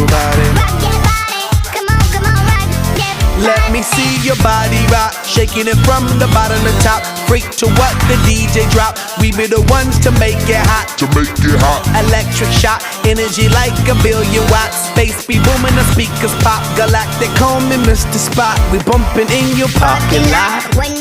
body. Rock your body, come on, rock your body. Let me see your body rock, shaking it from the bottom to top. Freak to what the DJ drop. We be the ones to make it hot. Electric shock, energy like a billion watts. Space be booming, the speakers pop. Galactic, call me Mr. Spot. We bumping in your parking lot. When